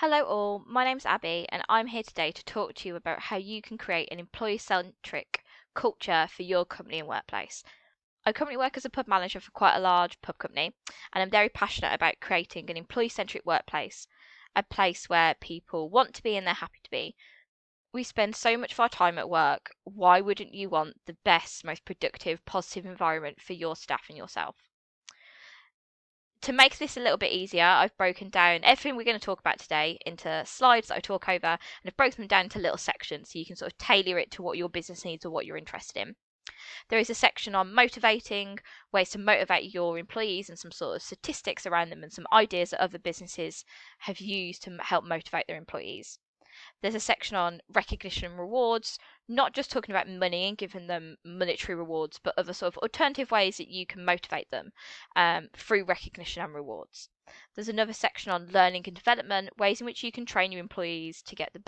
Hello all, my name's Abby and I'm here today to talk to you about how you can create an employee-centric culture for your company and workplace. I currently work as a pub manager for quite a large pub company and I'm very passionate about creating an employee-centric workplace, a place where people want to be and they're happy to be. We spend so much of our time at work, why wouldn't you want the best, most productive, positive environment for your staff and yourself? To make this a little bit easier, I've broken down everything we're going to talk about today into slides that I talk over, and I've broken them down into little sections so you can sort of tailor it to what your business needs or what you're interested in. There is a section on motivating, ways to motivate your employees and some sort of statistics around them and some ideas that other businesses have used to help motivate their employees. There's a section on recognition and rewards, not just talking about money and giving them monetary rewards, but other sort of alternative ways that you can motivate them through recognition and rewards. There's another section on learning and development, ways in which you can train your employees to get the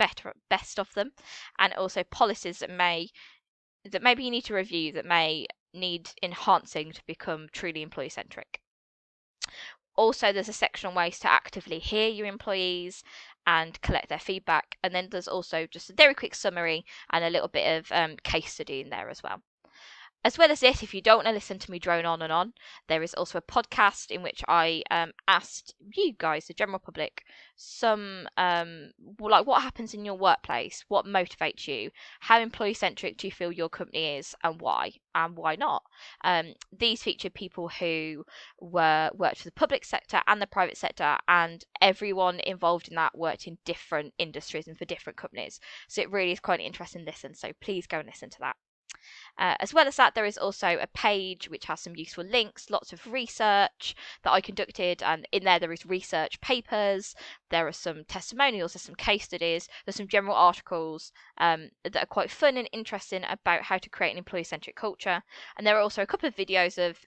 best of them, and also policies that maybe you need to review that may need enhancing to become truly employee centric. Also, there's a section on ways to actively hear your employees and collect their feedback. And then there's also just a very quick summary and a little bit of case study in there as well. As well as this, if you don't want to listen to me drone on and on, there is also a podcast in which I asked you guys, the general public, some like what happens in your workplace, what motivates you, how employee centric do you feel your company is, and why not. These featured people who worked for the public sector and the private sector, and everyone involved in that worked in different industries and for different companies. So it really is quite an interesting listen. So please go and listen to that. As well as that, there is also a page which has some useful links, lots of research that I conducted, and in there is research papers, there are some testimonials, there's some case studies, there's some general articles that are quite fun and interesting about how to create an employee-centric culture, and there are also a couple of videos of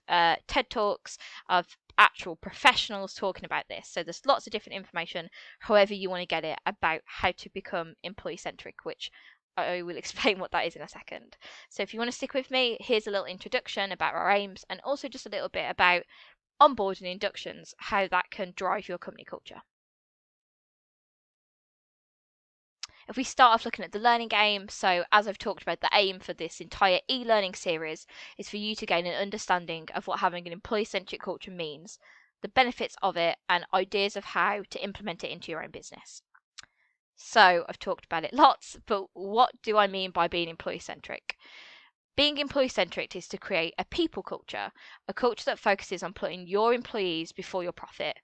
TED Talks of actual professionals talking about this. So there's lots of different information, however you want to get it, about how to become employee-centric, which I will explain what that is in a second. So if you want to stick with me, here's a little introduction about our aims and also just a little bit about onboarding inductions, how that can drive your company culture. If we start off looking at the learning aim, so as I've talked about, the aim for this entire e-learning series is for you to gain an understanding of what having an employee-centric culture means, the benefits of it, and ideas of how to implement it into your own business. So I've talked about it lots, but what do I mean by being employee-centric? Being employee-centric is to create a people culture, a culture that focuses on putting your employees before your profit.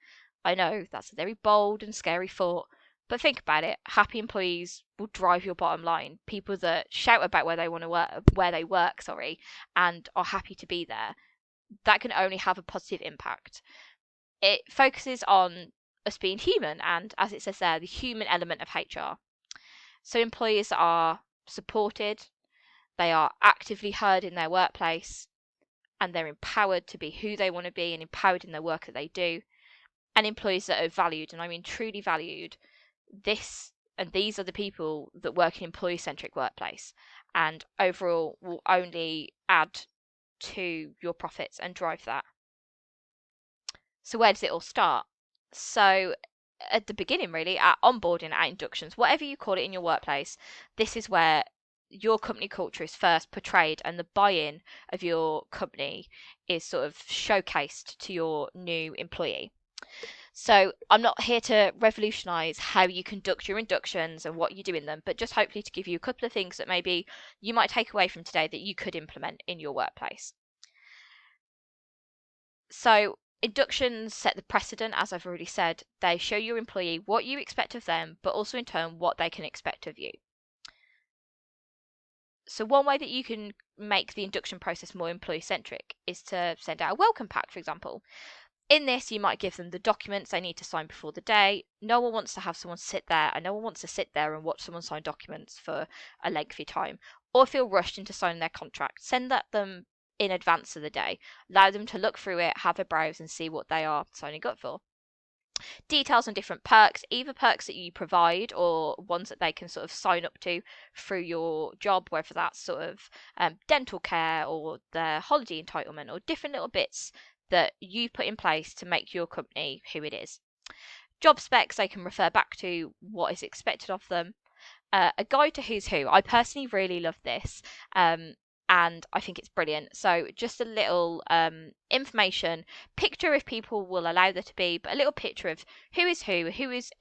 I know that's a very bold and scary thought, but think about it. Happy employees will drive your bottom line. People that shout about where they want to work, and are happy to be there. That can only have a positive impact. It focuses on us being human and, as it says there, the human element of HR. So employees are supported, they are actively heard in their workplace, and they're empowered to be who they want to be and empowered in the work that they do. And employees that are valued, and I mean truly valued, these are the people that work in employee-centric workplace and overall will only add to your profits and drive that. So where does it all start? So at the beginning, really, at onboarding, at inductions, whatever you call it in your workplace, this is where your company culture is first portrayed and the buy-in of your company is sort of showcased to your new employee. So I'm not here to revolutionize how you conduct your inductions and what you do in them, but just hopefully to give you a couple of things that maybe you might take away from today that you could implement in your workplace. So inductions set the precedent, as I've already said. They show your employee what you expect of them, but also in turn what they can expect of you. So one way that you can make the induction process more employee-centric is to send out a welcome pack, for example. In this, you might give them the documents they need to sign before the day. No one wants to have someone sit there, and no one wants to sit there and watch someone sign documents for a lengthy time, or feel rushed into signing their contract. Send them in advance of the day. Allow them to look through it, have a browse, and see what they are signing up for. Details on different perks, either perks that you provide or ones that they can sort of sign up to through your job, whether that's sort of dental care or their holiday entitlement or different little bits that you put in place to make your company who it is. job specs they can refer back to, what is expected of them, a guide to who's who. I personally really love this, and I think it's brilliant. So just a little information, picture if people will allow there to be, but a little picture of who is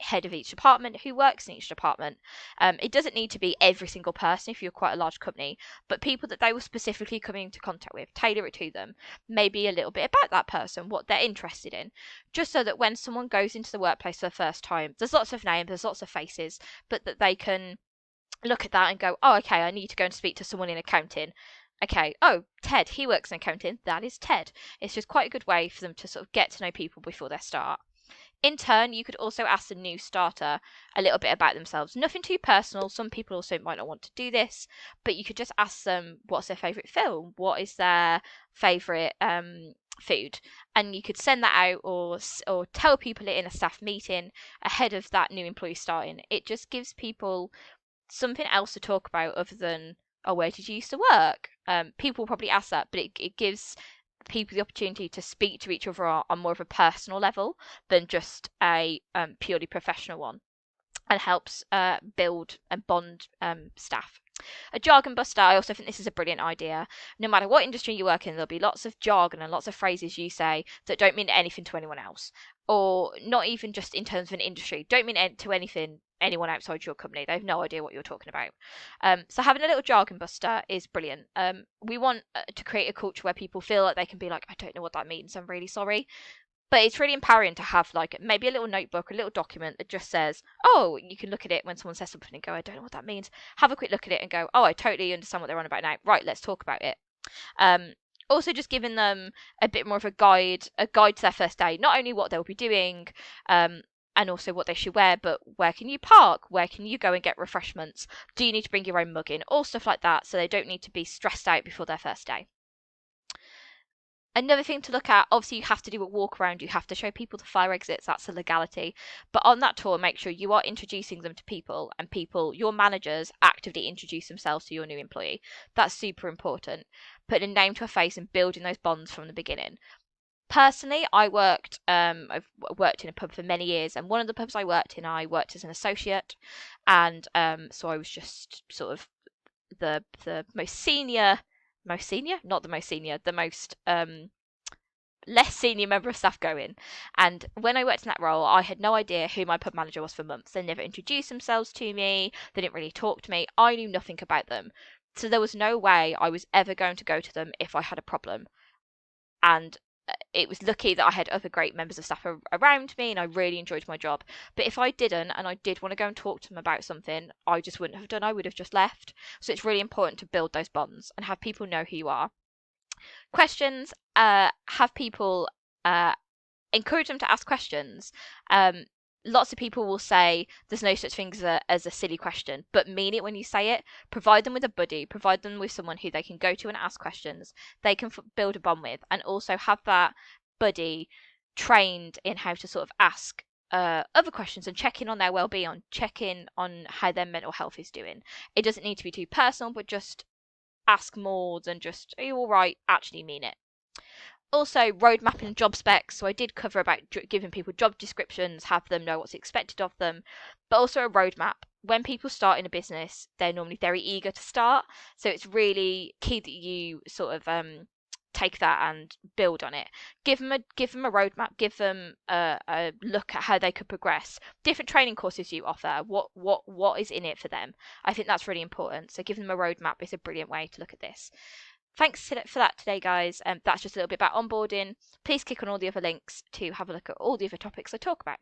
head of each department, who works in each department. It doesn't need to be every single person if you're quite a large company, but people that they were specifically coming into contact with, tailor it to them. Maybe a little bit about that person, what they're interested in, just so that when someone goes into the workplace for the first time, there's lots of names, there's lots of faces, but that they can look at that and go, oh, okay, I need to go and speak to someone in accounting. Okay, oh, Ted, he works in accounting. That is Ted. It's just quite a good way for them to sort of get to know people before they start. In turn, you could also ask the new starter a little bit about themselves. Nothing too personal. Some people also might not want to do this, but you could just ask them what's their favourite film, what is their favourite food, and you could send that out or tell people it in a staff meeting ahead of that new employee starting. It just gives people something else to talk about other than, oh, where did you used to work? People will probably ask that, but it gives people the opportunity to speak to each other on more of a personal level than just a purely professional one, and helps build and bond staff. A jargon buster, I also think this is a brilliant idea. No matter what industry you work in, there'll be lots of jargon and lots of phrases you say that don't mean anything to anyone else, or not even just in terms of an industry, don't mean to anyone outside your company. They have no idea what you're talking about. So having a little jargon buster is brilliant. We want to create a culture where people feel like they can be like, I don't know what that means, I'm really sorry. But it's really empowering to have like maybe a little notebook, a little document that just says, oh, you can look at it when someone says something and go, I don't know what that means. Have a quick look at it and go, oh, I totally understand what they're on about now. Right, let's talk about it. Also just giving them a bit more of a guide to their first day, not only what they'll be doing, and also what they should wear, but where can you park? Where can you go and get refreshments? Do you need to bring your own mug in? All stuff like that, so they don't need to be stressed out before their first day. Another thing to look at, obviously you have to do a walk around, you have to show people the fire exits, that's a legality. But on that tour, make sure you are introducing them to people, and your managers, actively introduce themselves to your new employee. That's super important. Putting a name to a face and building those bonds from the beginning. Personally, I've worked in a pub for many years, and one of the pubs I worked as an associate, and so I was just sort of the most senior, not the most senior, the most less senior member of staff going. And when I worked in that role, I had no idea who my pub manager was for months. They never introduced themselves to me. They didn't really talk to me. I knew nothing about them. So there was no way I was ever going to go to them if I had a problem. And it was lucky that I had other great members of staff around me, and I really enjoyed my job. But if I didn't, and I did want to go and talk to them about something, I just wouldn't have done. I would have just left. So it's really important to build those bonds and have people know who you are. Questions, have people, encourage them to ask questions. Lots of people will say there's no such thing as a silly question, but mean it when you say it. Provide them with a buddy, provide them with someone who they can go to and ask questions, they can build a bond with, and also have that buddy trained in how to sort of ask other questions and check in on their well-being, check in on how their mental health is doing. It doesn't need to be too personal, but just ask more than just, are you all right? Actually mean it. Also, road mapping and job specs. So I did cover about giving people job descriptions, have them know what's expected of them, but also a roadmap. When people start in a business, they're normally very eager to start. So it's really key that you sort of take that and build on it. Give them a roadmap. Give them a look at how they could progress. Different training courses you offer. What is in it for them? I think that's really important. So give them a roadmap is a brilliant way to look at this. Thanks for that today, guys. That's just a little bit about onboarding. Please click on all the other links to have a look at all the other topics I talk about.